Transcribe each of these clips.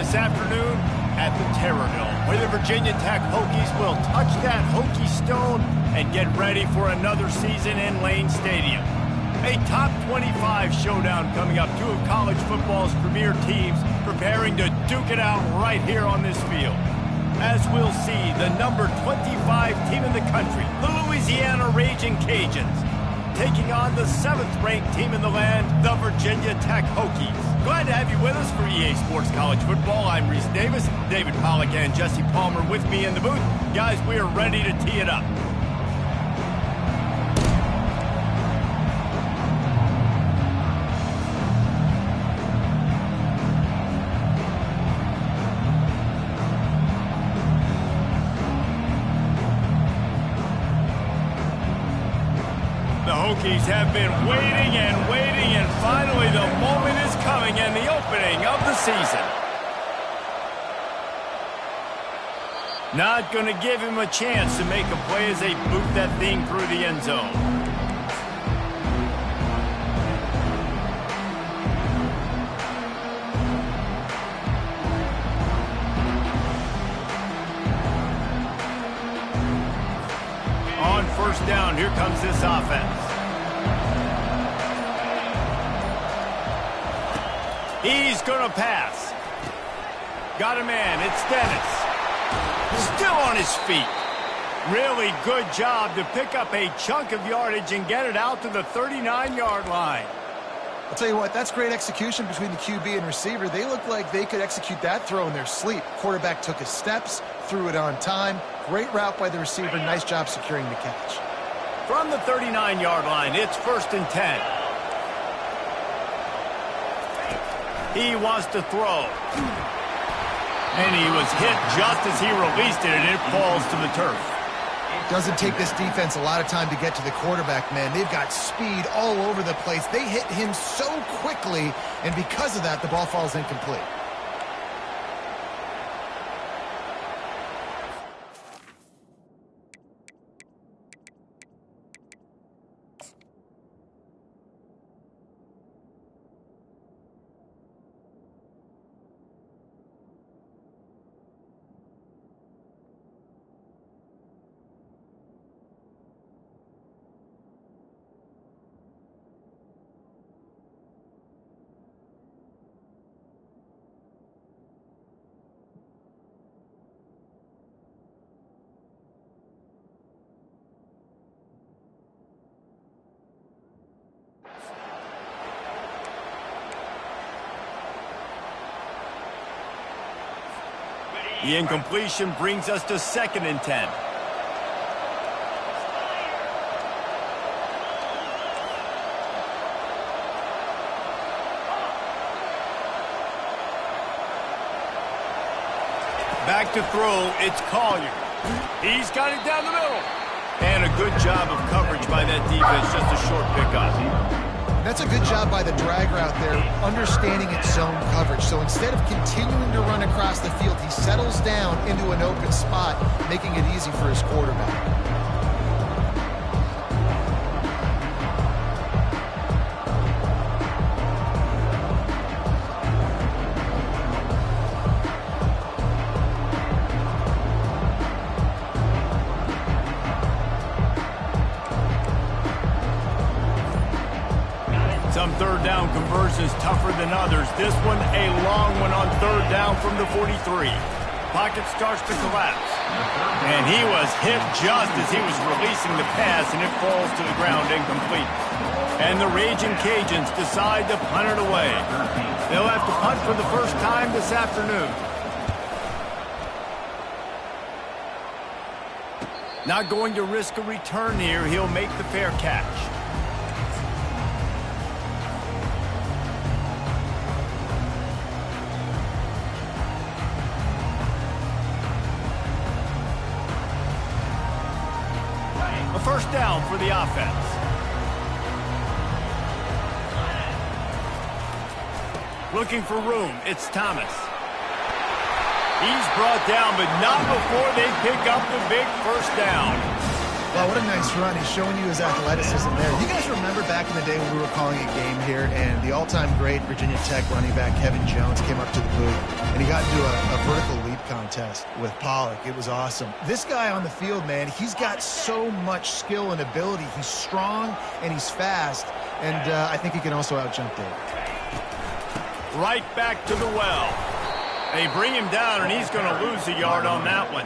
this afternoon at the Terror Dome, where the Virginia Tech Hokies will touch that Hokie stone and get ready for another season in Lane Stadium. A top 25 showdown coming up. Two of college football's premier teams preparing to duke it out right here on this field. As we'll see, the number 25 team in the country, the Louisiana Raging Cajuns, taking on the 7th-ranked team in the land, the Virginia Tech Hokies. Glad to have you with us for EA Sports College Football. I'm Reese Davis, David Pollack and Jesse Palmer with me in the booth. Guys, we are ready to tee it up. The Hokies have been waiting and finally the moment is coming and the opening of the season. Not going to give him a chance to make a play as they boot that thing through the end zone. On first down, here comes this offense. He's going to pass. Got a man. It's Dennis. Still on his feet. Really good job to pick up a chunk of yardage and get it out to the 39-yard line. I'll tell you what, that's great execution between the QB and receiver. They look like they could execute that throw in their sleep. Quarterback took his steps, threw it on time. Great route by the receiver. Nice job securing the catch. From the 39-yard line, it's 1st and 10. He wants to throw. And he was hit just as he released it, and it falls to the turf. Doesn't take this defense a lot of time to get to the quarterback, man. They've got speed all over the place. They hit him so quickly, and because of that, the ball falls incomplete. The incompletion brings us to 2nd and 10. Back to throw, it's Collier. He's got it down the middle. And a good job of coverage by that defense, just a short pickup. That's a good job by the drag route there, understanding its zone coverage. So instead of continuing to run across the field, he settles down into an open spot, making it easy for his quarterback. Some third down conversions tougher than others. This one a long one on 3rd down from the 43. Pocket starts to collapse. And he was hit just as he was releasing the pass, and it falls to the ground incomplete. And the Raging Cajuns decide to punt it away. They'll have to punt for the first time this afternoon. Not going to risk a return here. He'll make the fair catch. A first down for the offense. Looking for room. It's Thomas. He's brought down, but not before they pick up the big first down. Wow, what a nice run. He's showing you his athleticism there. You guys remember back in the day when we were calling a game here, and the all-time great Virginia Tech running back Kevin Jones came up to the booth, and he got into a vertical leap contest with Pollock. It was awesome. This guy on the field, man, he's got so much skill and ability. He's strong and he's fast, and I think he can also out-jump David. Right back to the well. They bring him down, and he's going to lose a yard on that one.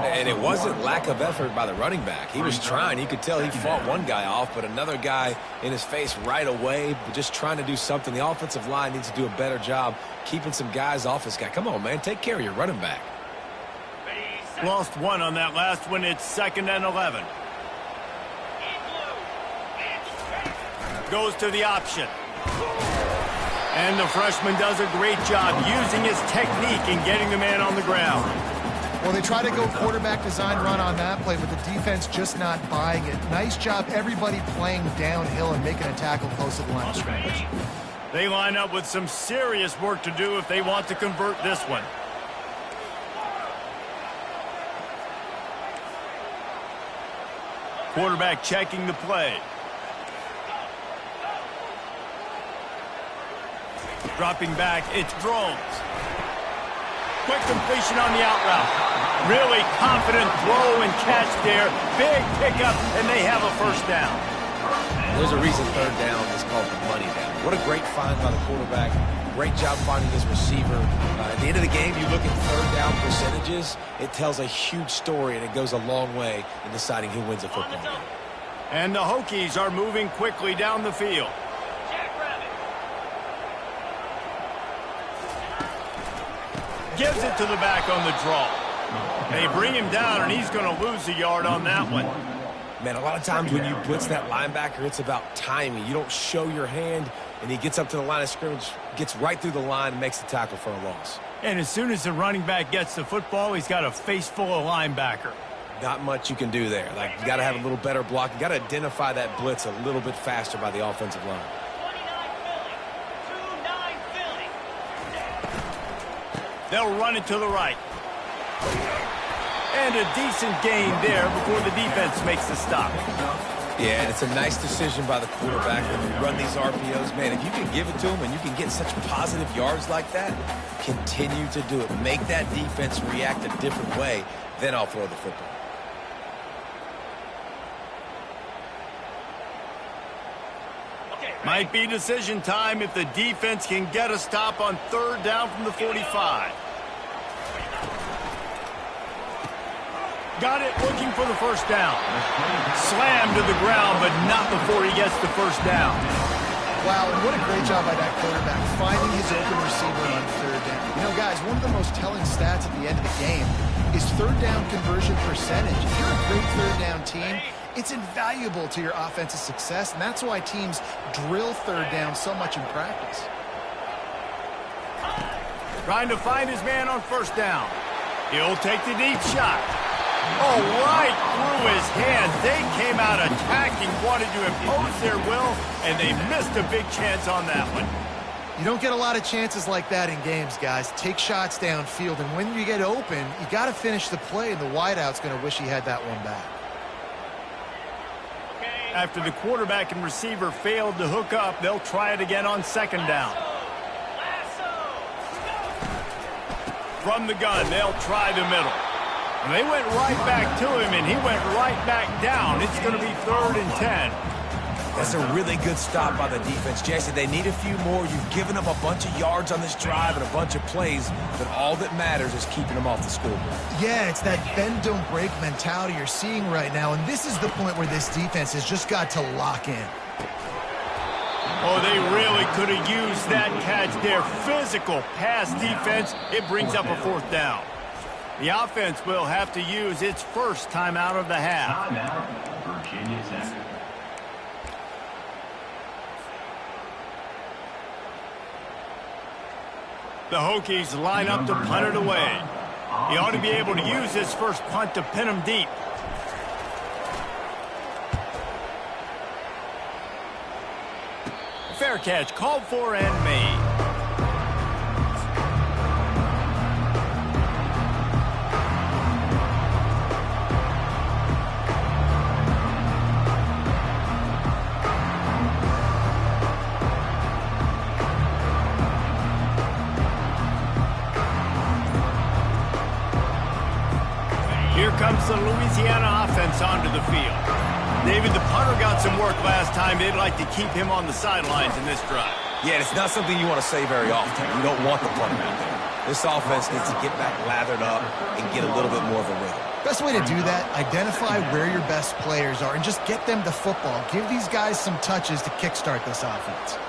And it wasn't lack of effort by the running back. He was trying. You could tell he fought one guy off, but another guy in his face right away, just trying to do something. The offensive line needs to do a better job keeping some guys off his guy. Come on, man. Take care of your running back. Lost one on that last one. It's 2nd and 11. Goes to the option. And the freshman does a great job using his technique and getting the man on the ground. Well, they try to go quarterback design run on that play, but the defense just not buying it. Nice job, everybody playing downhill and making a tackle close to the line of scrimmage. They line up with some serious work to do if they want to convert this one. Quarterback checking the play. Dropping back, it's Drones. Quick completion on the out route. Really confident throw and catch there. Big pickup, and they have a first down. There's a reason 3rd down is called the money down. What a great find by the quarterback. Great job finding his receiver. At the end of the game, you look at 3rd down percentages. It tells a huge story, and it goes a long way in deciding who wins a football game. And the Hokies are moving quickly down the field. Gives it to the back on the draw. They bring him down, and he's going to lose a yard on that one. Man, a lot of times when you blitz that linebacker, it's about timing. You don't show your hand, and he gets up to the line of scrimmage, gets right through the line, and makes the tackle for a loss. And as soon as the running back gets the football, he's got a face full of linebacker. Not much you can do there. Like, you got to have a little better block. You got to identify that blitz a little bit faster by the offensive line. They'll run it to the right. And a decent gain there before the defense makes the stop. Yeah, and it's a nice decision by the quarterback when you run these RPOs. Man, if you can give it to him and you can get such positive yards like that, continue to do it. Make that defense react a different way, then I'll throw the football. Might be decision time if the defense can get a stop on 3rd down from the 45. Got it, looking for the first down. Slammed to the ground, but not before he gets the first down. Wow, and what a great job by that quarterback, finding his open receiver on 3rd down. You know, guys, one of the most telling stats at the end of the game is 3rd down conversion percentage. If you're a great 3rd down team, it's invaluable to your offensive success, and that's why teams drill 3rd down so much in practice. Trying to find his man on 1st down. He'll take the deep shot. Oh, right through his hands. They came out attacking, wanted to impose their will, and they missed a big chance on that one. You don't get a lot of chances like that in games, guys. Take shots downfield, and when you get open, you got to finish the play, and the wideout's going to wish he had that one back. After the quarterback and receiver failed to hook up, they'll try it again on 2nd down. From the gun, they'll try the middle. And they went right back to him, and he went right back down. It's going to be 3rd and 10. That's a really good stop by the defense. Jason, they need a few more. You've given them a bunch of yards on this drive and a bunch of plays, but all that matters is keeping them off the scoreboard. Yeah, it's that bend, don't break mentality you're seeing right now, and this is the point where this defense has just got to lock in. Oh, they really could have used that catch there. Physical pass defense. It brings up a 4th down. The offense will have to use its first timeout of the half. Virginia Tech. The Hokies line up to punt it away. He ought to be able to use this first punt to pin him deep. Fair catch called for and made. Here comes the Louisiana offense onto the field. David, the punter got some work last time. They'd like to keep him on the sidelines in this drive. Yeah, it's not something you want to say very often. You don't want the punter out there. This offense needs to get back lathered up and get a little bit more of a rhythm. Best way to do that, identify where your best players are and just get them the football. Give these guys some touches to kickstart this offense.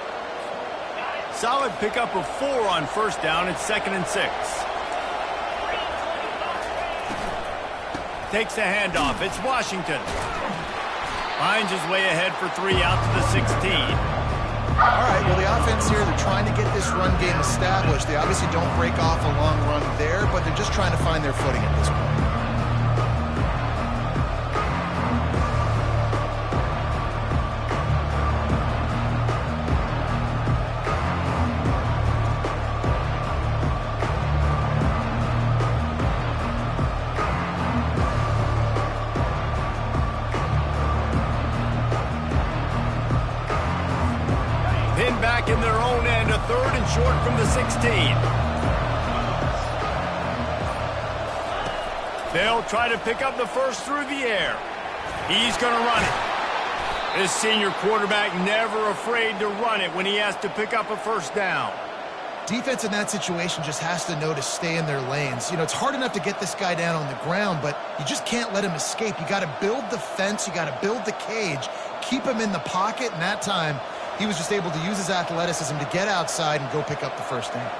Solid pickup of 4 on first down. It's 2nd and 6. Takes the handoff. It's Washington. Finds his way ahead for 3 out to the 16. All right, well, the offense here, they're trying to get this run game established. They obviously don't break off a long run there, but they're just trying to find their footing at this point. Back in their own end, a 3rd and short from the 16. They'll try to pick up the first through the air. He's going to run it. This senior quarterback never afraid to run it when he has to pick up a first down. Defense in that situation just has to know to stay in their lanes. You know, it's hard enough to get this guy down on the ground, but you just can't let him escape. You got to build the fence. You got to build the cage. Keep him in the pocket, and that time he was just able to use his athleticism to get outside and go pick up the first down.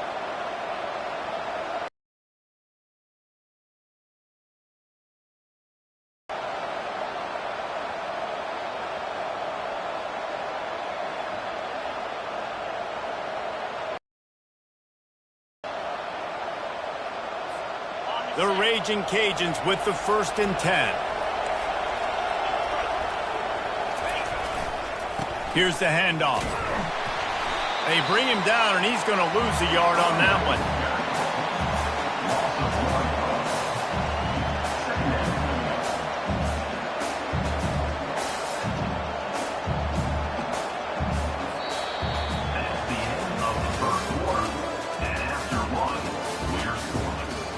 The Raging Cajuns with the 1st and 10. Here's the handoff. They bring him down, and he's going to lose a yard on that one. That's the end of the first quarter. And after one, we're scoreless.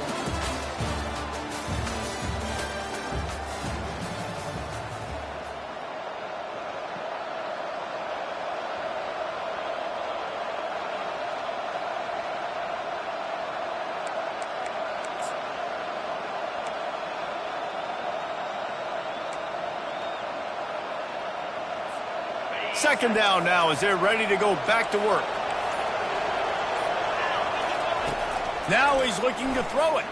Second down now as they're ready to go back to work. Now he's looking to throw it.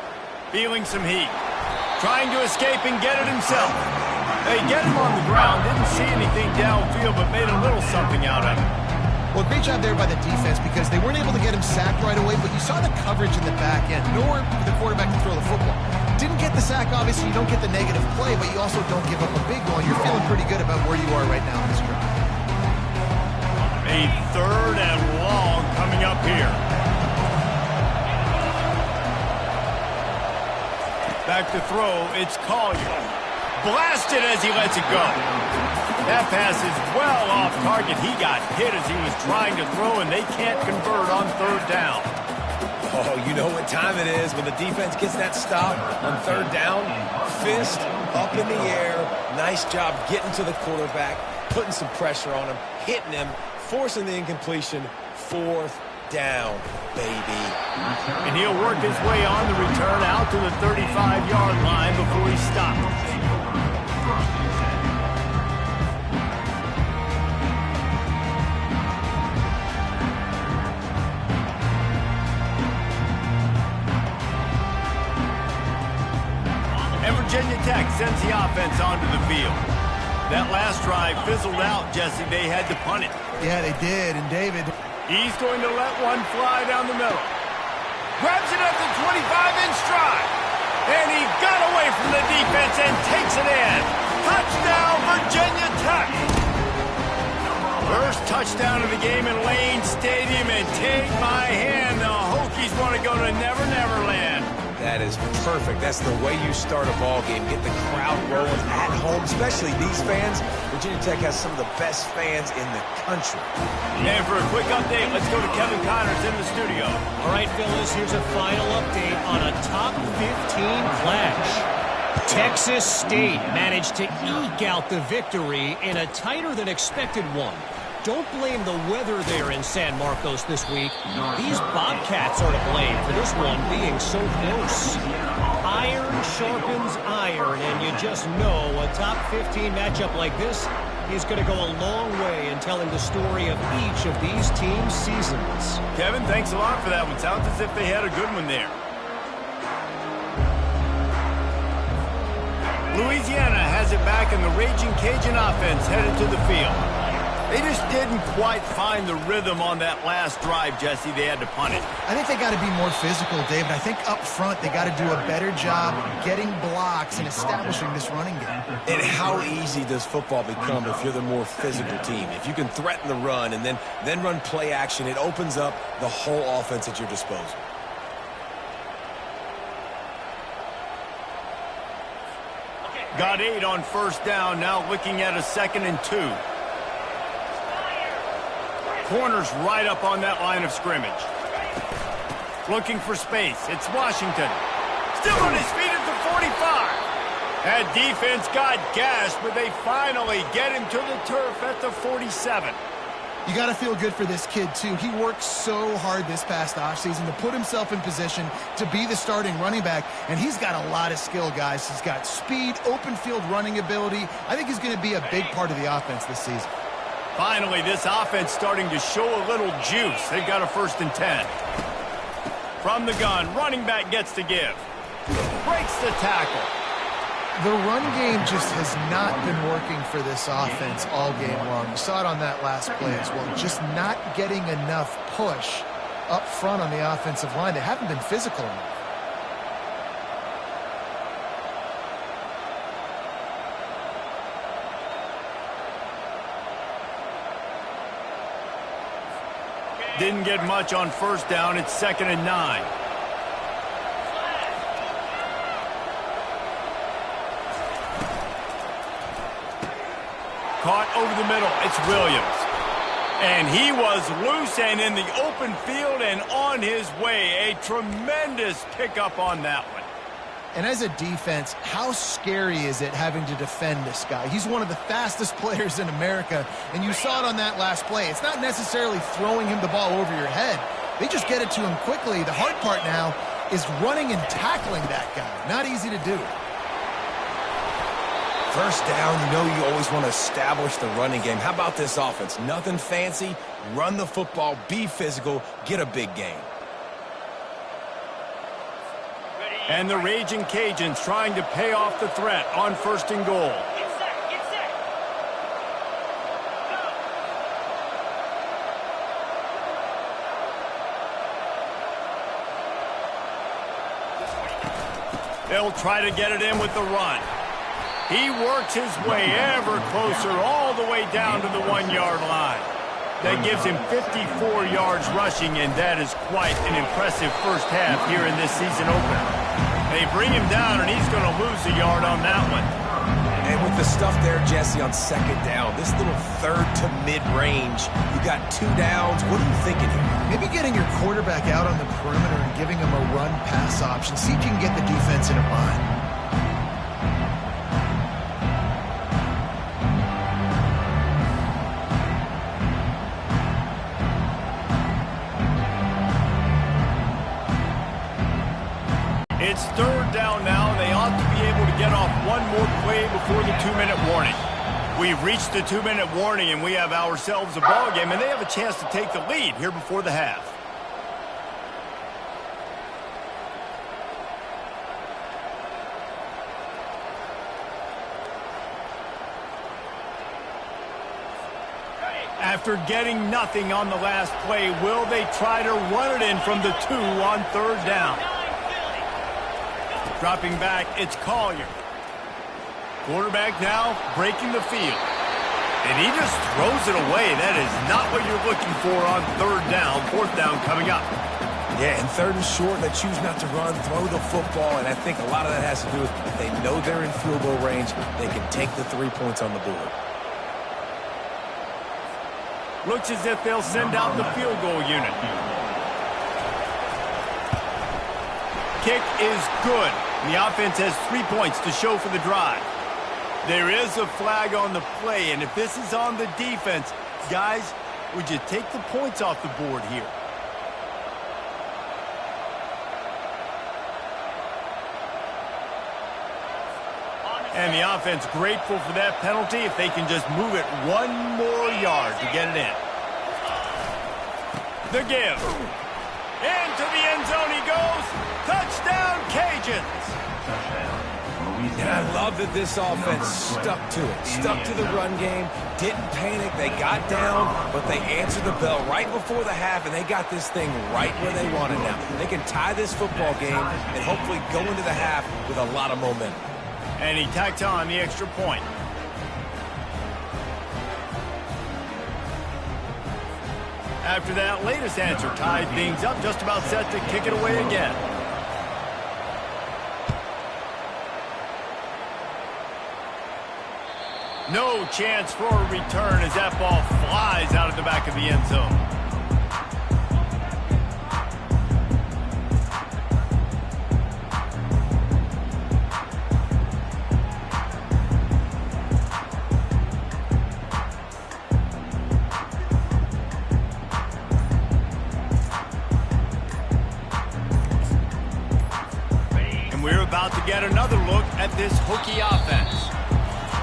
Feeling some heat. Trying to escape and get it himself. They get him on the ground. Didn't see anything downfield, but made a little something out of it. Well, great job there by the defense because they weren't able to get him sacked right away, but you saw the coverage in the back end. Nowhere for the quarterback to throw the football. Didn't get the sack, obviously. You don't get the negative play, but you also don't give up a big one. You're feeling pretty good about where you are right now in this drive. A 3rd and long coming up here. Back to throw, it's Collier. Blasted as he lets it go. That pass is well off target. He got hit as he was trying to throw, and they can't convert on 3rd down. Oh, you know what time it is when the defense gets that stop on 3rd down. Fist up in the air. Nice job getting to the quarterback, putting some pressure on him, hitting him, forcing the incompletion. 4th down, baby. And he'll work his way on the return out to the 35-yard line before he stops. And Virginia Tech sends the offense onto the field. That last drive fizzled out, Jesse. They had to punt it. Yeah, they did. And David, he's going to let one fly down the middle. Grabs it at the 25-inch stride. And he got away from the defense and takes it in. Touchdown, Virginia Tech. First touchdown of the game in Lane Stadium. And take my hand, the Hokies want to go to Never Never Land. That is perfect. That's the way you start a ball game. Get the crowd rolling at home, especially these fans. Virginia Tech has some of the best fans in the country. And for a quick update, let's go to Kevin Connors in the studio. All right, fellas, here's a final update on a top 15 flash. Texas State managed to eke out the victory in a tighter than expected one. Don't blame the weather there in San Marcos this week. These Bobcats are to blame for this one being so close. Iron sharpens iron, and you just know a top 15 matchup like this is going to go a long way in telling the story of each of these teams' seasons. Kevin, thanks a lot for that one. Sounds as if they had a good one there. Louisiana has it back, and the Raging Cajun offense headed to the field. They just didn't quite find the rhythm on that last drive, Jesse. They had to punt it. I think they got to be more physical, David. I think up front they got to do a better job getting blocks and establishing this running game. And how easy does football become if you're the more physical team? If you can threaten the run and then run play action, it opens up the whole offense at your disposal. Got 8 on first down, now looking at a 2nd and 2. Corners right up on that line of scrimmage. Looking for space. It's Washington. Still on his feet at the 45. That defense got gashed, but they finally get him to the turf at the 47. You got to feel good for this kid, too. He worked so hard this past offseason to put himself in position to be the starting running back, and he's got a lot of skill, guys. He's got speed, open field running ability. I think he's going to be a big part of the offense this season. Finally, this offense starting to show a little juice. They've got a 1st and 10. From the gun, running back gets to give. Breaks the tackle. The run game just has not been working for this offense all game long. You saw it on that last play as well. Just not getting enough push up front on the offensive line. They haven't been physical enough. Didn't get much on first down. It's 2nd and 9. Caught over the middle. It's Williams. And he was loose and in the open field and on his way. A tremendous pickup on that one. And as a defense, how scary is it having to defend this guy? He's one of the fastest players in America, and you saw it on that last play. It's not necessarily throwing him the ball over your head. They just get it to him quickly. The hard part now is running and tackling that guy. Not easy to do. First down, you know you always want to establish the running game. How about this offense? Nothing fancy. Run the football, be physical, get a big gain. And the Raging Cajuns trying to pay off the threat on 1st and goal. Get set. Go. They'll try to get it in with the run. He works his way ever closer all the way down to the 1-yard line. That gives him 54 yards rushing, and that is quite an impressive first half here in this season opener. They bring him down, and he's going to lose a yard on that one. And with the stuff there, Jesse, on 2nd down, this little 3rd to mid-range, you got 2 downs. What are you thinking here? Maybe getting your quarterback out on the perimeter and giving him a run-pass option. See if you can get the defense in a bind. It's 3rd down now. They ought to be able to get off one more play before the 2-minute warning. We've reached the 2-minute warning, and we have ourselves a ball game, and they have a chance to take the lead here before the half. After getting nothing on the last play, will they try to run it in from the 2 on 3rd down? Dropping back, it's Collier. Quarterback now breaking the field. And he just throws it away. That is not what you're looking for on 3rd down. 4th down coming up. Yeah, and 3rd and short, they choose not to run, throw the football, and I think a lot of that has to do with if they know they're in field goal range, they can take the 3 points on the board. Looks as if they'll send out the field goal unit. Kick is good. The offense has 3 points to show for the drive. There is a flag on the play, and if this is on the defense, guys, would you take the points off the board here? And the offense grateful for that penalty if they can just move it 1 more yard to get it in. The give. Into the end zone he goes. Touchdown, Cajuns. And I love that this offense stuck to it, stuck to the run game, didn't panic. They got down, but they answered the bell right before the half, and they got this thing right where they want it now. They can tie this football game and hopefully go into the half with a lot of momentum. And he tacked on the extra point. After that latest answer tied things up, just about set to kick it away again. No chance for a return as that ball flies out of the back of the end zone. And we're about to get another look at this Hokie offense.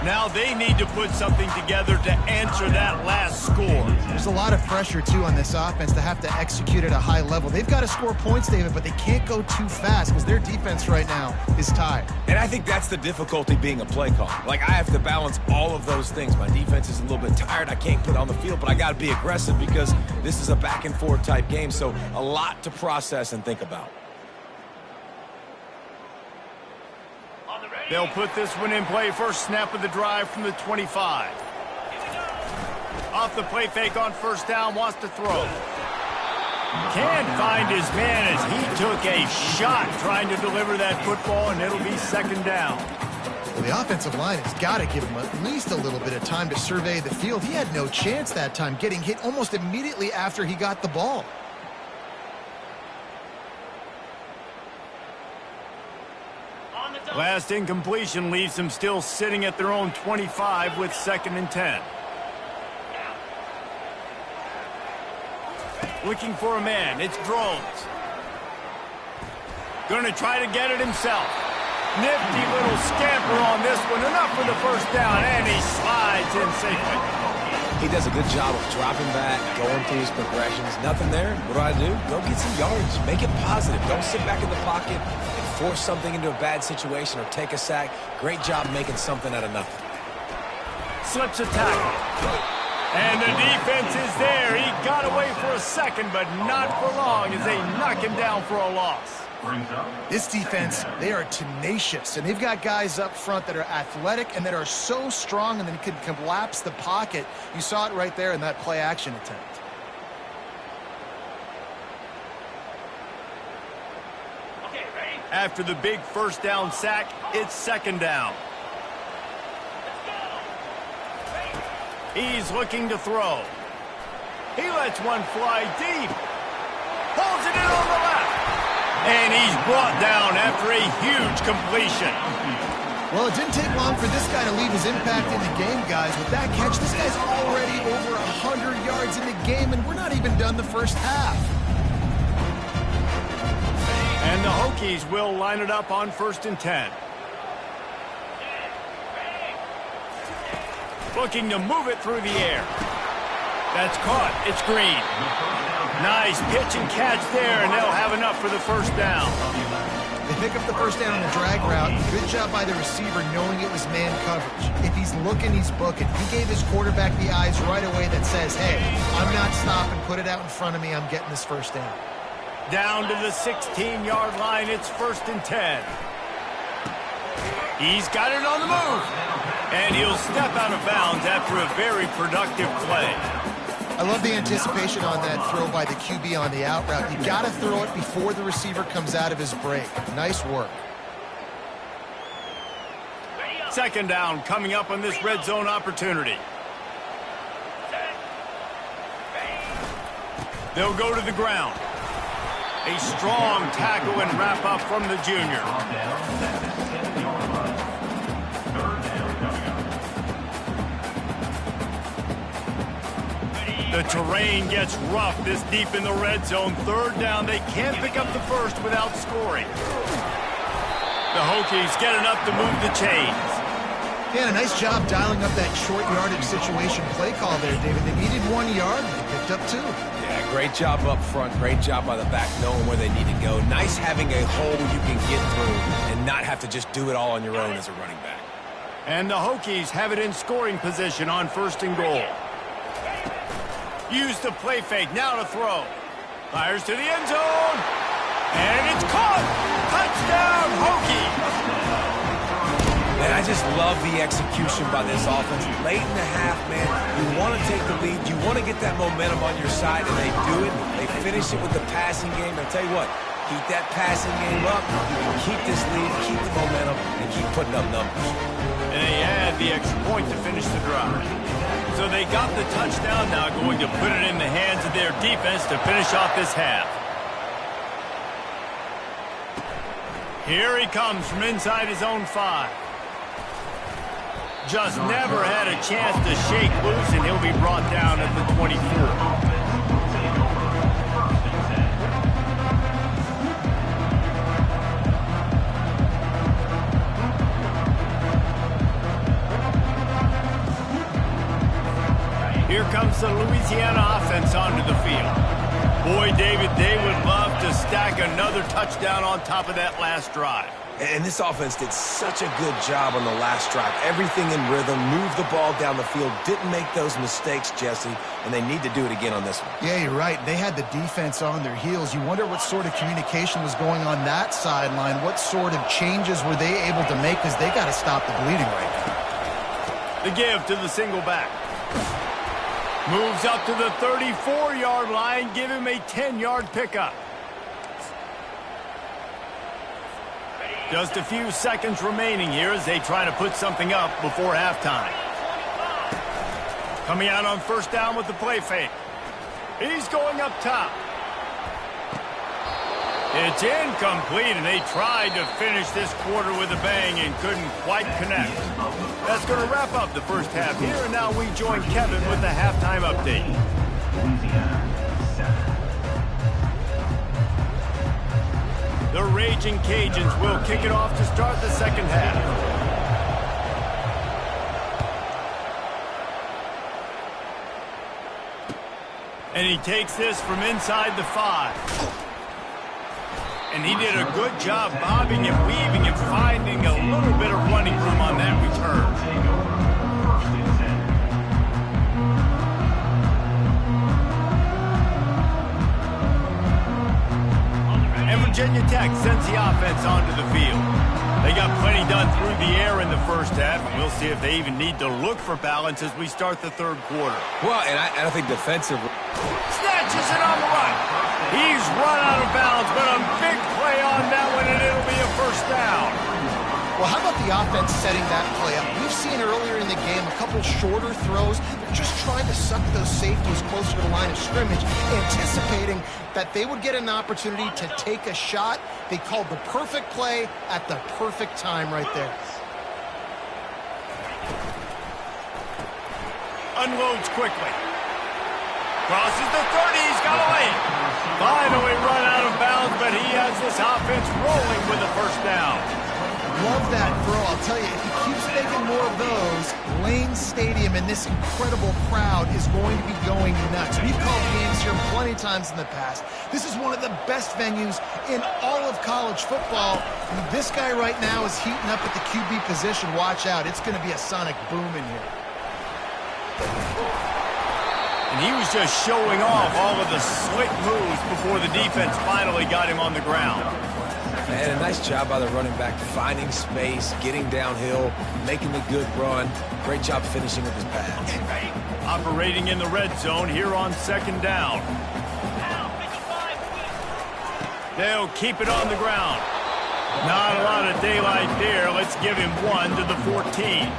Now they need to put something together to answer that last score. There's a lot of pressure, too, on this offense to have to execute at a high level. They've got to score points, David, but they can't go too fast because their defense right now is tied. And I think that's the difficulty being a play caller. Like, I have to balance all of those things. My defense is a little bit tired. I can't put it on the field, but I got to be aggressive because this is a back-and-forth type game, so a lot to process and think about. They'll put this one in play. First snap of the drive from the 25. Off the play fake on first down, wants to throw. Can't find his man as he took a shot trying to deliver that football, and it'll be second down. Well, the offensive line has got to give him at least a little bit of time to survey the field. He had no chance that time, getting hit almost immediately after he got the ball. Last incompletion leaves them still sitting at their own 25 with 2nd and 10. Looking for a man. It's Drones. Going to try to get it himself. Nifty little scamper on this one. Enough for the first down, and he slides in safely. He does a good job of dropping back, going through his progressions. Nothing there. What do? Go get some yards. Make it positive. Don't sit back in the pocket and force something into a bad situation or take a sack. Great job making something out of nothing. Slips a tackle. And the defense is there. He got away for a second, but not for long as they knock him down for a loss. This defense, they are tenacious, and they've got guys up front that are athletic and that are so strong and then can collapse the pocket. You saw it right there in that play-action attempt. After the big first down sack, it's second down. He's looking to throw. He lets one fly deep. Pulls it in on the left. And he's brought down after a huge completion. Well, it didn't take long for this guy to leave his impact in the game, guys. With that catch, this guy's already over 100 yards in the game, and we're not even done the first half. And the Hokies will line it up on 1st and 10. Looking to move it through the air. That's caught. It's Green. Nice pitch and catch there, and they'll have enough for the first down. They pick up the first down on the drag route. Good job by the receiver knowing it was man coverage. If he's looking, he's booking. He gave his quarterback the eyes right away that says, hey, I'm not stopping. Put it out in front of me. I'm getting this first down. Down to the 16-yard line. It's 1st and 10. He's got it on the move. And he'll step out of bounds after a very productive play. I love the anticipation on that throw by the QB on the out route. You got to throw it before the receiver comes out of his break. Nice work. Second down coming up on this red zone opportunity. They'll go to the ground. A strong tackle and wrap up from the junior. The terrain gets rough this deep in the red zone. Third down, they can't pick up the first without scoring. The Hokies get enough to move the chains. Yeah, a nice job dialing up that short yardage situation play call there, David. They needed 1 yard, and they picked up 2. Yeah, great job up front. Great job by the back knowing where they need to go. Nice having a hole you can get through and not have to just do it all on your own as a running back. And the Hokies have it in scoring position on 1st and goal. Use the play fake, now to throw. Fires to the end zone. And it's caught! Touchdown, Hokies! Man, I just love the execution by this offense. Late in the half, man, you want to take the lead. You want to get that momentum on your side, and they do it. They finish it with the passing game. I'll tell you what, keep that passing game up. You can keep this lead, keep the momentum, and keep putting up numbers. And they add the extra point to finish the drive. So they got the touchdown, now going to put it in the hands of their defense to finish off this half. Here he comes from inside his own 5. Just never had a chance to shake loose, and he'll be brought down at the 24. Here comes the Louisiana offense onto the field. Boy, David, they would love to stack another touchdown on top of that last drive. And this offense did such a good job on the last drive. Everything in rhythm, moved the ball down the field, didn't make those mistakes, Jesse, and they need to do it again on this one. Yeah, you're right. They had the defense on their heels. You wonder what sort of communication was going on that sideline. What sort of changes were they able to make, because they got to stop the bleeding right now. The give to the single back. Moves up to the 34-yard line. Give him a 10-yard pickup. Just a few seconds remaining here as they try to put something up before halftime. Coming out on 1st down with the play fake. He's going up top. It's incomplete, and they tried to finish this quarter with a bang and couldn't quite connect. That's going to wrap up the first half here, and now we join Kevin with the halftime update. The Raging Cajuns will kick it off to start the second half. And he takes this from inside the 5. And he did a good job bobbing and weaving and finding a little bit of running room on that return. And Virginia Tech sends the offense onto the field. They got plenty done through the air in the first half, and we'll see if they even need to look for balance as we start the third quarter. Well, and I think defensive... Snatches it on the run. He's run out of bounds, but a big play on that one, and it'll be a first down. Well, how about the offense setting that play up? We've seen earlier in the game a couple shorter throws. They're just trying to suck those safeties closer to the line of scrimmage, anticipating that they would get an opportunity to take a shot. They called the perfect play at the perfect time right there. Unloads quickly. Crosses the 30, he's got a lane. Finally run out of bounds, but he has this offense rolling with a first down. Love that throw. I'll tell you, if he keeps making more of those, Lane Stadium and this incredible crowd is going to be going nuts. We've called games here plenty of times in the past. This is one of the best venues in all of college football. And this guy right now is heating up at the QB position. Watch out. It's going to be a sonic boom in here. And he was just showing off all of the slick moves before the defense finally got him on the ground. And a nice job by the running back, finding space, getting downhill, making the good run. Great job finishing with his pads. Operating in the red zone here on second down. They'll keep it on the ground. Not a lot of daylight there. Let's give him one to the 14.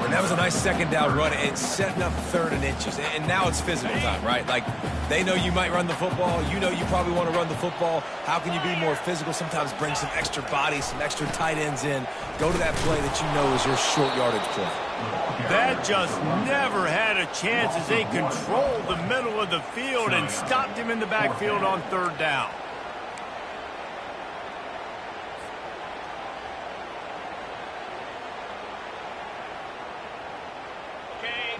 And that was a nice second down run. It's setting up 3rd and inches. And now it's physical time, right? Like, they know you might run the football. You know you probably want to run the football. How can you be more physical? Sometimes bring some extra bodies, some extra tight ends in. Go to that play that you know is your short yardage play. That just never had a chance as they controlled the middle of the field and stopped him in the backfield on 3rd down.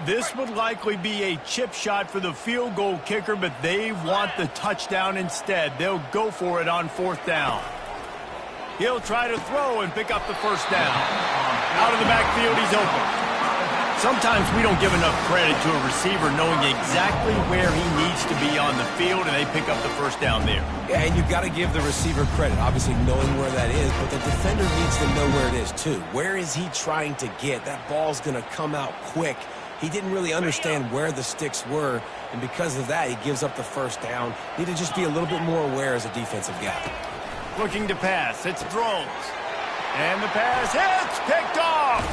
This would likely be a chip shot for the field goal kicker, but they want the touchdown instead. They'll go for it on 4th down. He'll try to throw and pick up the 1st down. Out of the backfield, he's open. Sometimes we don't give enough credit to a receiver knowing exactly where he needs to be on the field, and they pick up the 1st down there. Yeah, and you've got to give the receiver credit, obviously knowing where that is, but the defender needs to know where it is too. Where is he trying to get? That ball's going to come out quick. He didn't really understand where the sticks were, and because of that, he gives up the 1st down. Need to just be a little bit more aware as a defensive guy. Looking to pass. It's throws. And the pass hits. Picked off.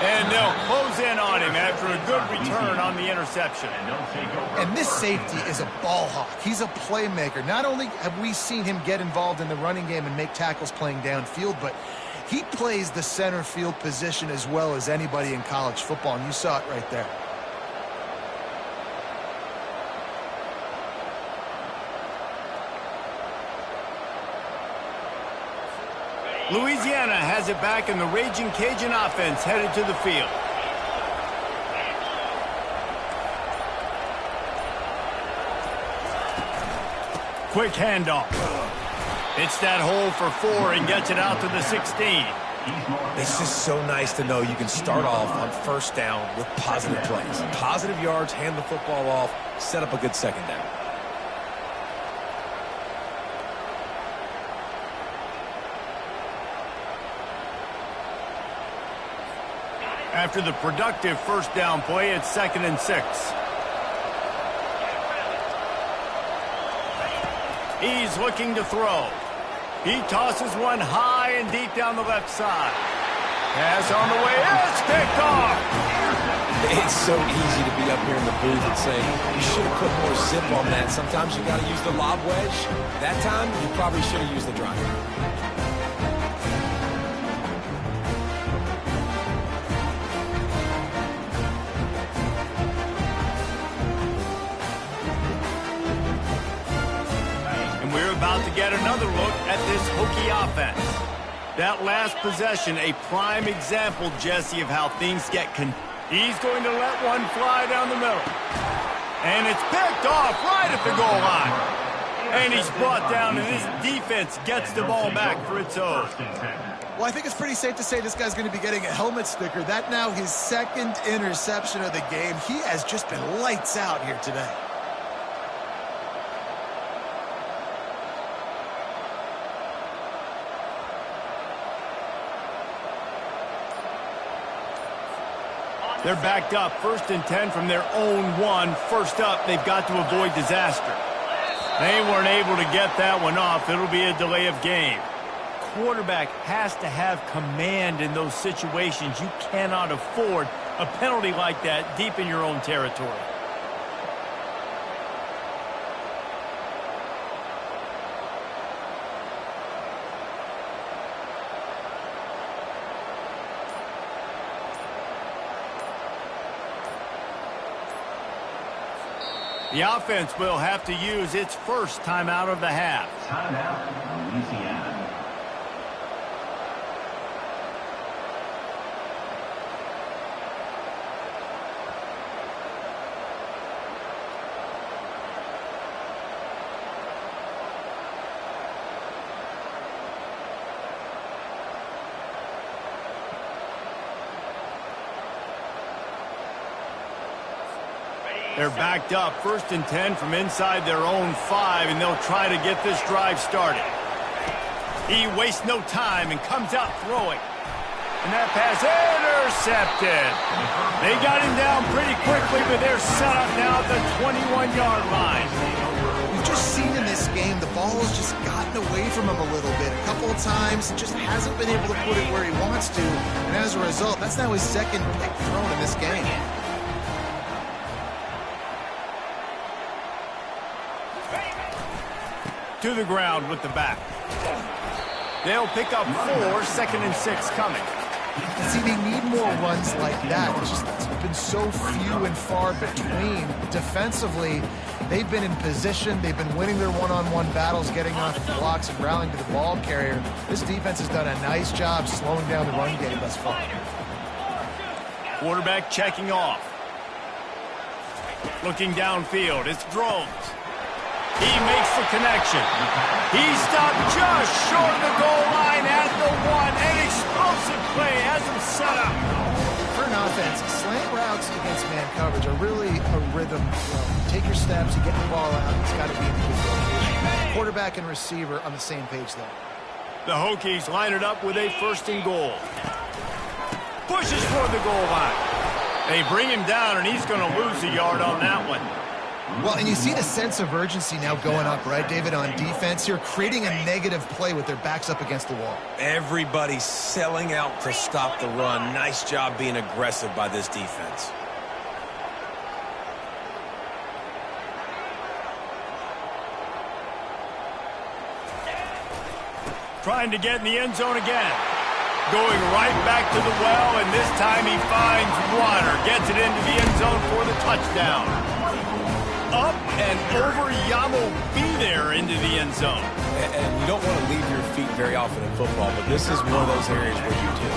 And they'll close in on him after a good return on the interception. And this safety is a ball hawk. He's a playmaker. Not only have we seen him get involved in the running game and make tackles playing downfield, but he plays the center field position as well as anybody in college football, and you saw it right there. Louisiana has it back, and the Raging Cajun offense headed to the field. Quick handoff. Hits that hole for 4 and gets it out to the 16. It's just so nice to know you can start off on 1st down with positive plays. Positive yards, hand the football off, set up a good 2nd down. After the productive 1st down play, it's 2nd and 6. He's looking to throw. He tosses one high and deep down the left side. Pass on the way. It's picked off. It's so easy to be up here in the booth and say, you should have put more zip on that. Sometimes you got to use the lob wedge. That time, you probably should have used the drive. About to get another look at this Hokie offense. That last possession, a prime example, Jesse, of how things get He's going to let one fly down the middle. And it's picked off right at the goal line. And he's brought down, and his defense gets the ball back for its own. Well, I think it's pretty safe to say this guy's going to be getting a helmet sticker. That now his 2nd interception of the game. He has just been lights out here today. They're backed up, 1st and 10 from their own 1. First up, they've got to avoid disaster. They weren't able to get that one off. It'll be a delay of game. Quarterback has to have command in those situations. You cannot afford a penalty like that deep in your own territory. The offense will have to use its 1st timeout of the half. Timeout, Louisiana. They're backed up, 1st and 10 from inside their own 5, and they'll try to get this drive started. He wastes no time and comes out throwing. And that pass intercepted. They got him down pretty quickly, but they're set up now at the 21-yard line. We've just seen in this game the ball has just gotten away from him a little bit. A couple of times, just hasn't been able to put it where he wants to, and as a result, that's now his second pick thrown in this game. To the ground with the back. They'll pick up 4, 2nd and 6 coming. See, they need more runs like that. It's been so few and far between. Defensively, they've been in position. They've been winning their one-on-one battles, getting off the blocks and rallying to the ball carrier. This defense has done a nice job slowing down the run game thus far. Quarterback checking off. Looking downfield, it's Drones. He makes the connection. He stopped just short of the goal line at the 1. An explosive play has him set up. For an offense, slant routes against man coverage are really a rhythm throw. Take your steps, you get the ball out, it's got to be in a good location. Quarterback and receiver on the same page there. The Hokies line it up with a 1st and goal. Pushes for the goal line. They bring him down, and he's going to lose a yard on that one. Well, and you see the sense of urgency now going up, right, David, on defense here, creating a negative play with their backs up against the wall. Everybody's selling out to stop the run. Nice job being aggressive by this defense. Trying to get in the end zone again. Going right back to the well, and this time he finds water. Gets it into the end zone for the touchdown. Up and over, Yamo be there into the end zone. And you don't want to leave your feet very often in football, but this is one of those areas where you do.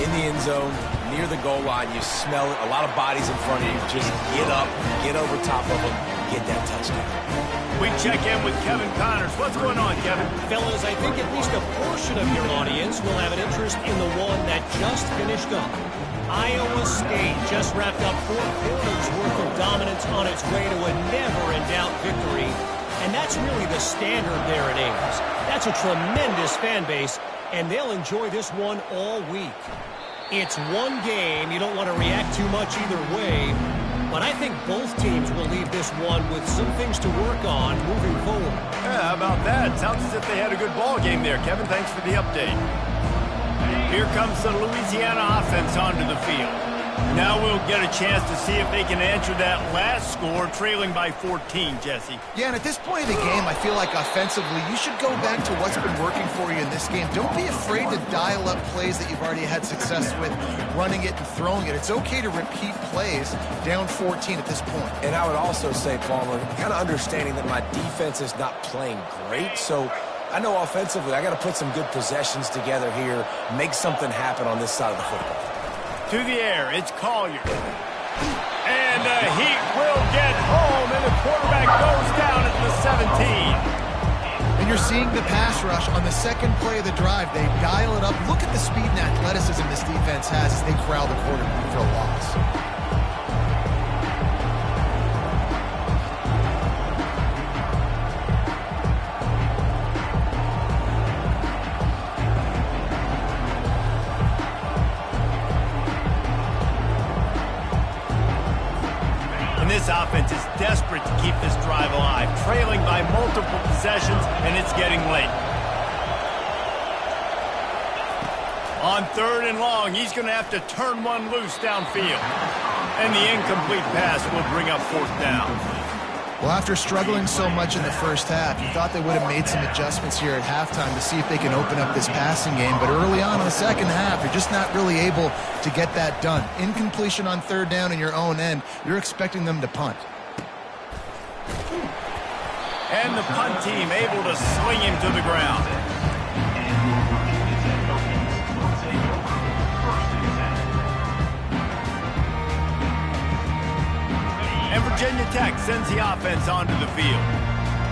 In the end zone, near the goal line, you smell it. A lot of bodies in front of you. Just get up, get over top of them, get that touchdown. We check in with Kevin Connors. What's going on, Kevin? Fellas, I think at least a portion of your audience will have an interest in the one that just finished up. Iowa State just wrapped up 4 quarters worth of dominance on its way to a never-in-doubt victory. And that's really the standard there at Ames. That's a tremendous fan base, and they'll enjoy this one all week. It's one game. You don't want to react too much either way. But I think both teams will leave this one with some things to work on moving forward. Yeah, how about that? Sounds as if they had a good ball game there, Kevin. Thanks for the update. Here comes the Louisiana offense onto the field. Now we'll get a chance to see if they can answer that last score, trailing by 14, Jesse. Yeah, and at this point of the game, I feel like offensively, you should go back to what's been working for you in this game. Don't be afraid to dial up plays that you've already had success with, running it and throwing it. It's okay to repeat plays down 14 at this point. And I would also say, Palmer, kind of understanding that my defense is not playing great, so I know offensively I got to put some good possessions together here, make something happen on this side of the football. To the air, it's Collier. And the Heat will get home, and the quarterback goes down at the 17. And you're seeing the pass rush on the second play of the drive. They dial it up. Look at the speed and athleticism this defense has as they corral the quarterback for a loss. This offense is desperate to keep this drive alive, trailing by multiple possessions, and it's getting late. On 3rd and long, he's going to have to turn one loose downfield. And the incomplete pass will bring up 4th down. Well, after struggling so much in the first half, you thought they would have made some adjustments here at halftime to see if they can open up this passing game. But early on in the second half, you're just not really able to get that done. Incompletion on 3rd down in your own end, you're expecting them to punt. And the punt team able to swing him to the ground. And Virginia Tech sends the offense onto the field.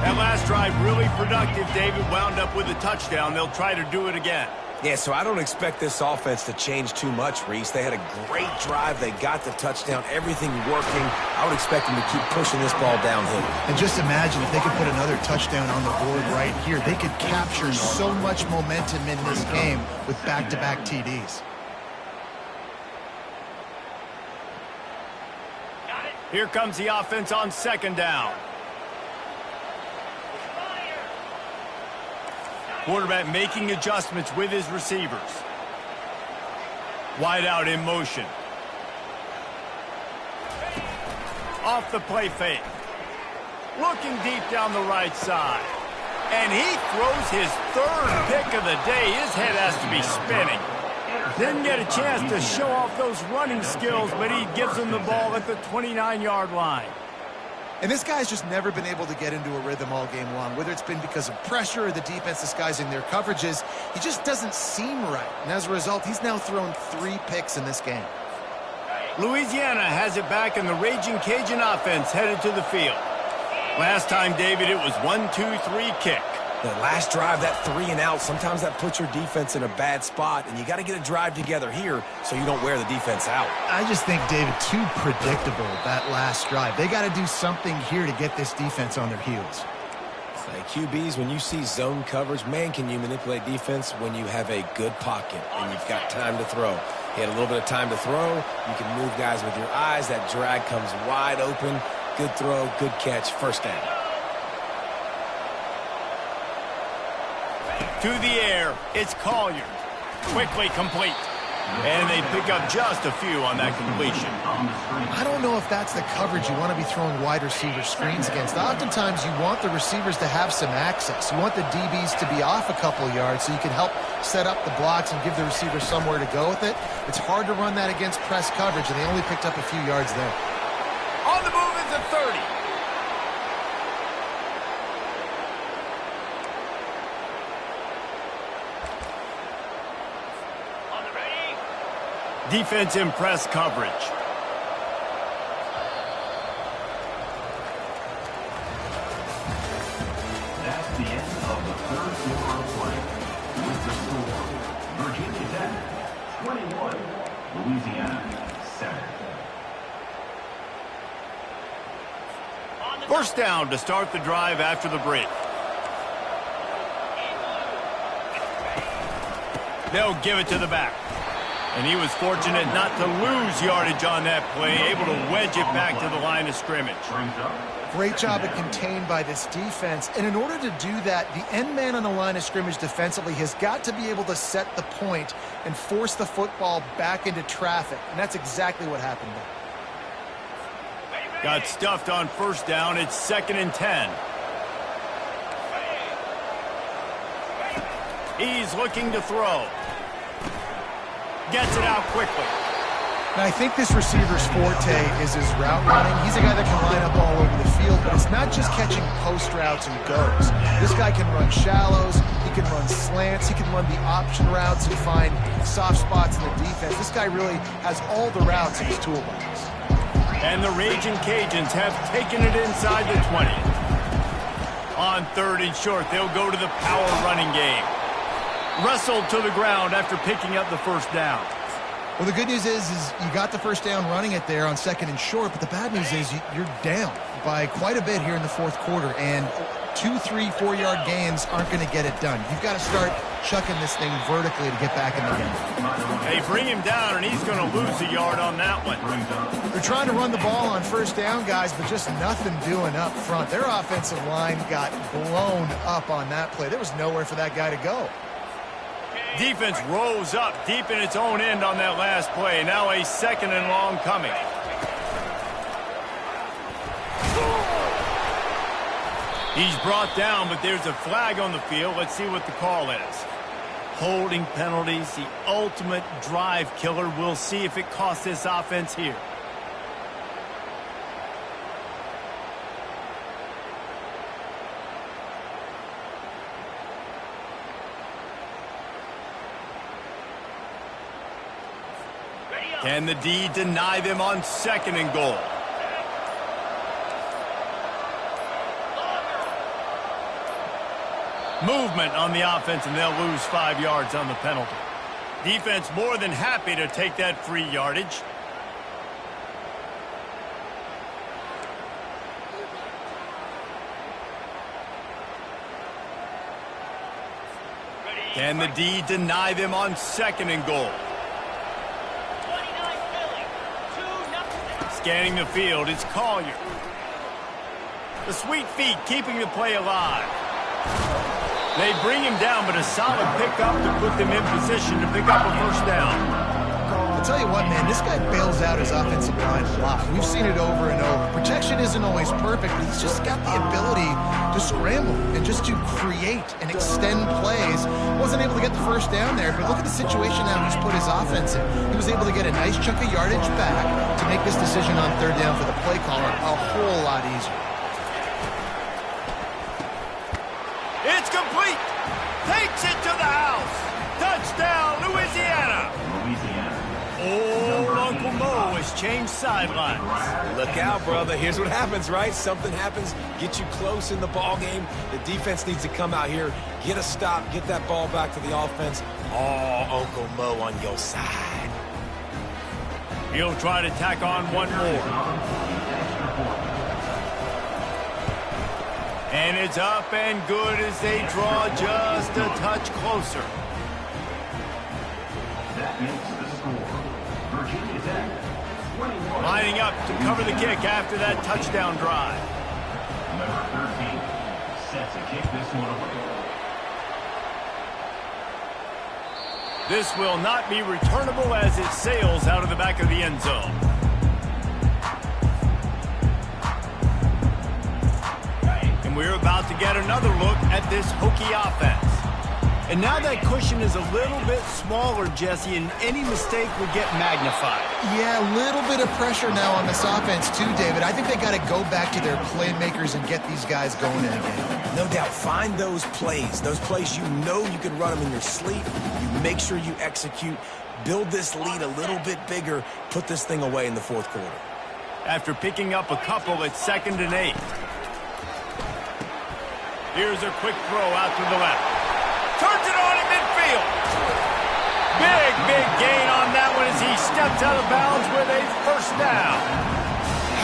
That last drive really productive. David wound up with a touchdown. They'll try to do it again. Yeah, so I don't expect this offense to change too much, Reese. They had a great drive. They got the touchdown. Everything working. I would expect them to keep pushing this ball downhill. And just imagine if they could put another touchdown on the board right here. They could capture so much momentum in this game with back-to-back TDs. Here comes the offense on 2nd down. Quarterback making adjustments with his receivers. Wide out in motion. Off the play fake. Looking deep down the right side. And he throws his third pick of the day. His head has to be spinning. Didn't get a chance to show off those running skills, but he gives him the ball at the 29-yard line. And this guy's just never been able to get into a rhythm all game long, whether it's been because of pressure or the defense disguising their coverages. He just doesn't seem right. And as a result, he's now thrown 3 picks in this game. Louisiana has it back, and the Raging Cajun offense headed to the field. Last time, David, it was 1-2-3 kick. The last drive, that 3-and-out, sometimes that puts your defense in a bad spot, and you got to get a drive together here so you don't wear the defense out. I just think, David, too predictable, that last drive. They got to do something here to get this defense on their heels. Like QBs, when you see zone coverage, man, can you manipulate defense when you have a good pocket and you've got time to throw. He had a little bit of time to throw. You can move guys with your eyes. That drag comes wide open. Good throw, good catch, first down. To the air, it's Collier. Quickly complete. And they pick up just a few on that completion. I don't know if that's the coverage you want to be throwing wide receiver screens against. Oftentimes, you want the receivers to have some access. You want the DBs to be off a couple yards so you can help set up the blocks and give the receiver somewhere to go with it. It's hard to run that against press coverage, and they only picked up a few yards there. On the move is a 30. Defense in press coverage. That's the end of the third quarter of play. With the score, Virginia Tech 21, Louisiana 7. First down to start the drive after the break. They'll give it to the back. And he was fortunate not to lose yardage on that play, able to wedge it back to the line of scrimmage. Great job at contained by this defense. And in order to do that, the end man on the line of scrimmage defensively has got to be able to set the point and force the football back into traffic. And that's exactly what happened there. Got stuffed on first down. It's 2nd and 10. He's looking to throw. Gets it out quickly. Now, I think this receiver's forte is his route running. He's a guy that can line up all over the field, but it's not just catching post routes and goes. This guy can run shallows, he can run slants, he can run the option routes and find soft spots in the defense. This guy really has all the routes in his toolbox. And the Raging Cajuns have taken it inside the 20. On 3rd and short, they'll go to the power running game. Wrestled to the ground after picking up the first down. Well, the good news is you got the first down running it there on 2nd and short, but the bad news is you're down by quite a bit here in the 4th quarter, and 2, 3, 4-yard gains aren't going to get it done. You've got to start chucking this thing vertically to get back in the game. They bring him down, and he's going to lose a yard on that one. They're trying to run the ball on first down, guys, but just nothing doing up front. Their offensive line got blown up on that play. There was nowhere for that guy to go. Defense rose up deep in its own end on that last play. Now a 2nd and long coming. He's brought down, but there's a flag on the field. Let's see what the call is. Holding penalties, the ultimate drive killer. We'll see if it costs this offense here. Can the D deny them on 2nd and goal? Movement on the offense, and they'll lose 5 yards on the penalty. Defense more than happy to take that free yardage. Can the D deny them on 2nd and goal? Scanning the field, it's Collier. The sweet feet keeping the play alive. They bring him down, but a solid pickup to put them in position to pick up a first down. I'll tell you what, man, this guy bails out his offensive line a lot. We've seen it over and over. Protection isn't always perfect, but he's just got the ability to scramble and just to create and extend plays. Wasn't able to get the first down there, but look at the situation now he's put his offense in. He was able to get a nice chunk of yardage back to make this decision on third down for the play caller a whole lot easier. It's complete. Takes it to the house. Touchdown, Louisiana. Old Uncle Mo has changed sidelines. Look out, brother. Here's what happens, right? Something happens, get you close in the ball game. The defense needs to come out here, get a stop, get that ball back to the offense. Oh, Uncle Mo on your side. He'll try to tack on one more. And it's up and good as they draw just a touch closer. That makes the score. Virginia Tech, 21. Lining up to cover the kick after that touchdown drive. Number 13 set to kick this one away. This will not be returnable as it sails out of the back of the end zone. We're about to get another look at this Hokie offense. And now that cushion is a little bit smaller, Jesse, and any mistake will get magnified. Yeah, a little bit of pressure now on this offense too, David. I think they got to go back to their playmakers and get these guys going in again. No doubt, find those plays you know you can run them in your sleep. You make sure you execute, build this lead a little bit bigger, put this thing away in the fourth quarter. After picking up a couple, it's 2nd and 8. Here's a quick throw out to the left. Turns it on in midfield. Big gain on that one as he steps out of bounds with a first down.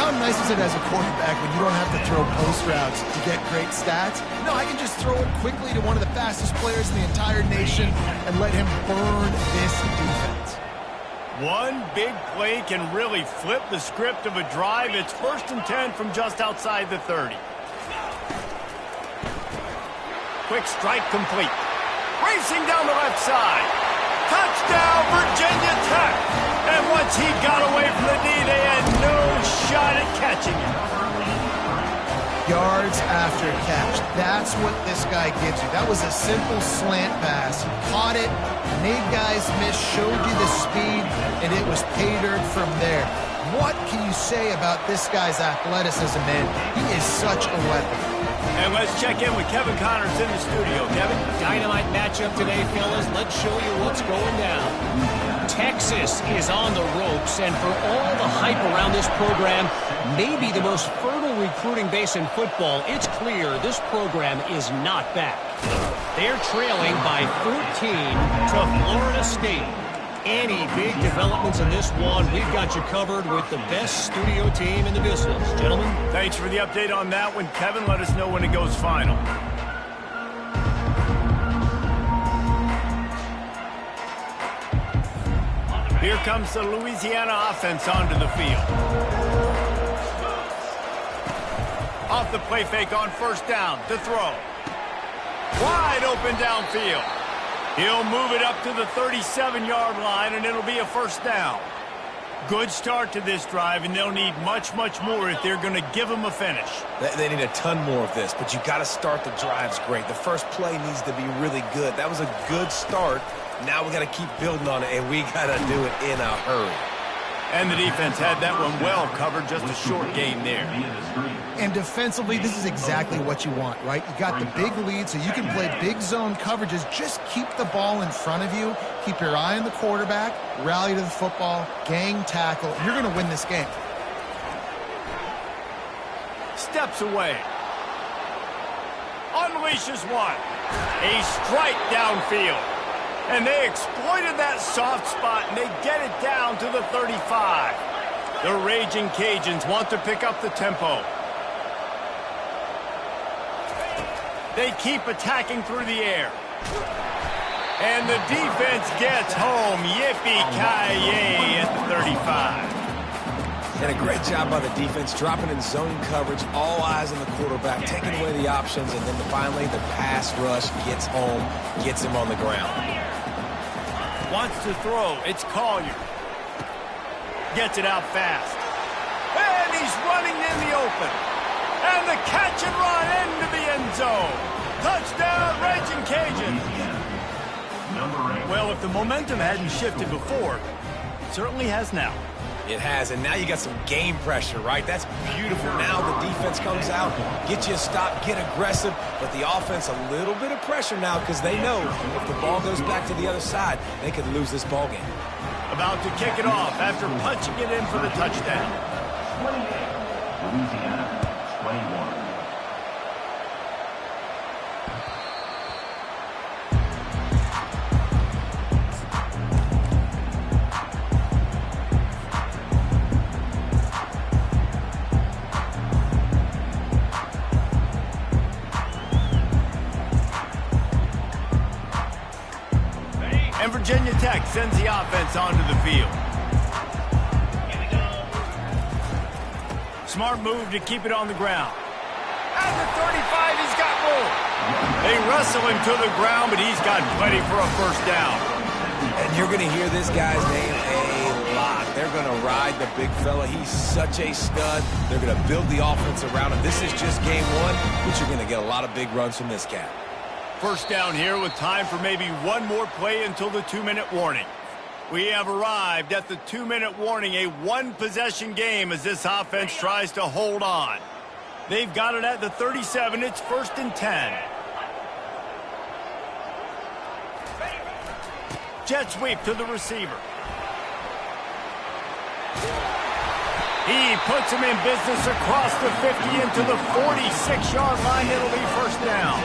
How nice is it as a quarterback when you don't have to throw post routes to get great stats? No, I can just throw it quickly to one of the fastest players in the entire nation and let him burn this defense. One big play can really flip the script of a drive. It's 1st and 10 from just outside the 30. Quick strike complete. Racing down the left side. Touchdown, Virginia Tech. And once he got away from the knee, they had no shot at catching him. Yards after catch. That's what this guy gives you. That was a simple slant pass. He caught it, made guys miss, showed you the speed, and it was pay dirt from there. What can you say about this guy's athleticism, man? He is such a weapon. And let's check in with Kevin Connors in the studio. Kevin? Dynamite matchup today, fellas. Let's show you what's going down. Texas is on the ropes, and for all the hype around this program, maybe the most fertile recruiting base in football, it's clear this program is not back. They're trailing by 14 to Florida State. Any big developments in this one, we've got you covered with the best studio team in the business. Gentlemen? Thanks for the update on that one. Kevin, let us know when it goes final. Here comes the Louisiana offense onto the field. Off the play fake on first down to throw. Wide open downfield. He'll move it up to the 37-yard line, and it'll be a first down. Good start to this drive, and they'll need much more if they're going to give them a finish. They need a ton more of this, but you got to start the drives great. The first play needs to be really good. That was a good start. Now we got to keep building on it, and we got to do it in a hurry. And the defense had that one well covered, just a short game there. And defensively, this is exactly what you want, right? You got the big lead, so you can play big zone coverages. Just keep the ball in front of you. Keep your eye on the quarterback. Rally to the football. Gang tackle. And you're going to win this game. Steps away. Unleashes one. A strike downfield. And they exploited that soft spot, and they get it down to the 35. The Raging Cajuns want to pick up the tempo. They keep attacking through the air. And the defense gets home. Yippee-ki-yay at the 35. And a great job by the defense, dropping in zone coverage, all eyes on the quarterback, taking away the options, and then finally the pass rush gets home, gets him on the ground. Wants to throw. It's Collier. Gets it out fast. And he's running in the open. And the catch and run into the end zone. Touchdown, Raging Cajun. Well, if the momentum hadn't shifted before, it certainly has now. It has, and now you got some game pressure, right? That's beautiful. Now the defense comes out, get you a stop, get aggressive, but the offense a little bit of pressure now because they know if the ball goes back to the other side, they could lose this ball game. About to kick it off after punching it in for the touchdown. 28, Louisiana, 21. And Virginia Tech sends the offense onto the field. Smart move to keep it on the ground. At the 35, he's got room. They wrestle him to the ground, but he's got plenty for a first down. And you're going to hear this guy's name a lot. They're going to ride the big fella. He's such a stud. They're going to build the offense around him. This is just game one, but you're going to get a lot of big runs from this cat. First down here with time for maybe one more play until the 2-minute warning. We have arrived at the 2-minute warning, a one-possession game as this offense tries to hold on. They've got it at the 37. It's 1st and 10. Jet sweep to the receiver. He puts him in business across the 50 into the 46-yard line. It'll be first down.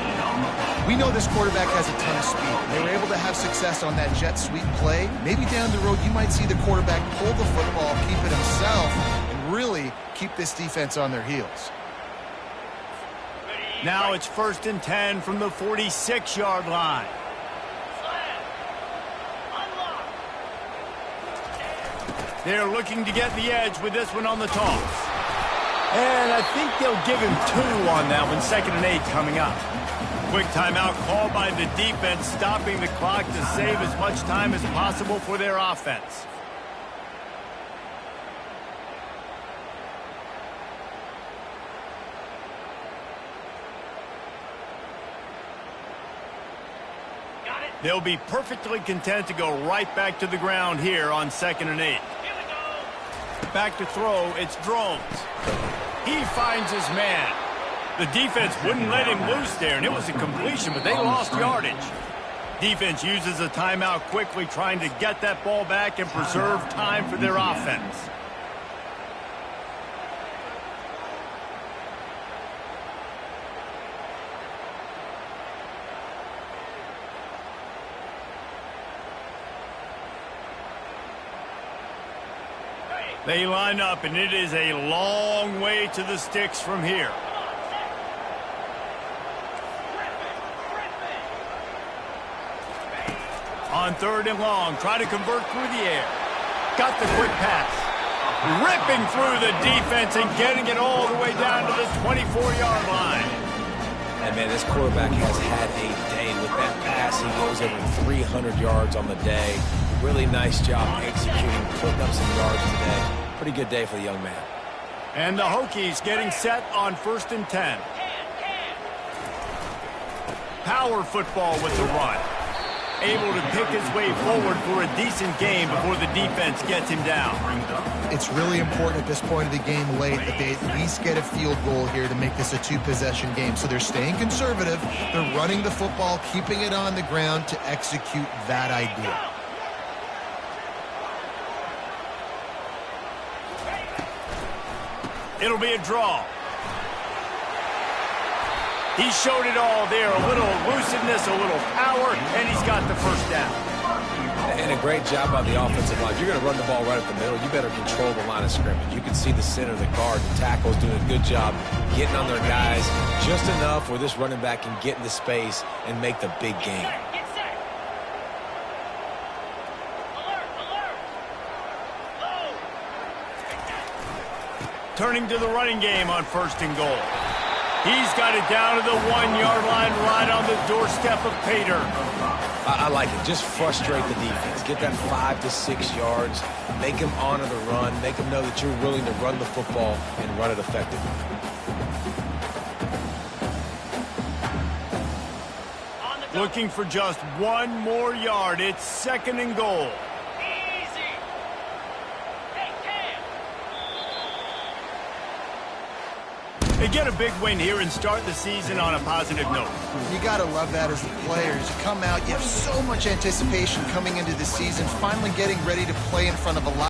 We know this quarterback has a ton of speed. They were able to have success on that jet sweep play. Maybe down the road you might see the quarterback pull the football, keep it himself, and really keep this defense on their heels. Now it's 1st and 10 from the 46-yard line. They're looking to get the edge with this one on the toss. And I think they'll give him 2 on that one, 2nd and 8 coming up. Quick timeout called by the defense, stopping the clock to save as much time as possible for their offense. They'll be perfectly content to go right back to the ground here on 2nd and 8. Back to throw, it's Drones. He finds his man. The defense wouldn't let him loose there, and it was a completion, but they lost yardage. Defense uses a timeout quickly, trying to get that ball back and preserve time for their offense. They line up, and it is a long way to the sticks from here. On 3rd and long, try to convert through the air. Got the quick pass. Ripping through the defense and getting it all the way down to the 24-yard line. And, man, this quarterback has had a day with that pass. He goes over 300 yards on the day. Really nice job executing, putting up some yards today. Pretty good day for the young man. And the Hokies getting set on 1st and 10. Power football with the run. Able to pick his way forward for a decent game before the defense gets him down. It's really important at this point of the game late that they at least get a field goal here to make this a 2-possession game. So they're staying conservative. They're running the football, keeping it on the ground to execute that idea. It'll be a draw. He showed it all there. A little elusiveness, a little power, and he's got the first down. And a great job by the offensive line. You're going to run the ball right up the middle. You better control the line of scrimmage. You can see the center of the guard. The tackle's doing a good job getting on their guys just enough where this running back can get into space and make the big game. turning to the running game on 1st and goal. He's got it down to the 1-yard line right on the doorstep of Pater. I like it. Just frustrate the defense. Get that 5 to 6 yards. Make them honor the run. Make them know that you're willing to run the football and run it effectively. Looking for just 1 more yard. It's 2nd and goal. They get a big win here and start the season on a positive note. You got to love that as the players. You come out, you have so much anticipation coming into the season, finally getting ready to play in front of a lot.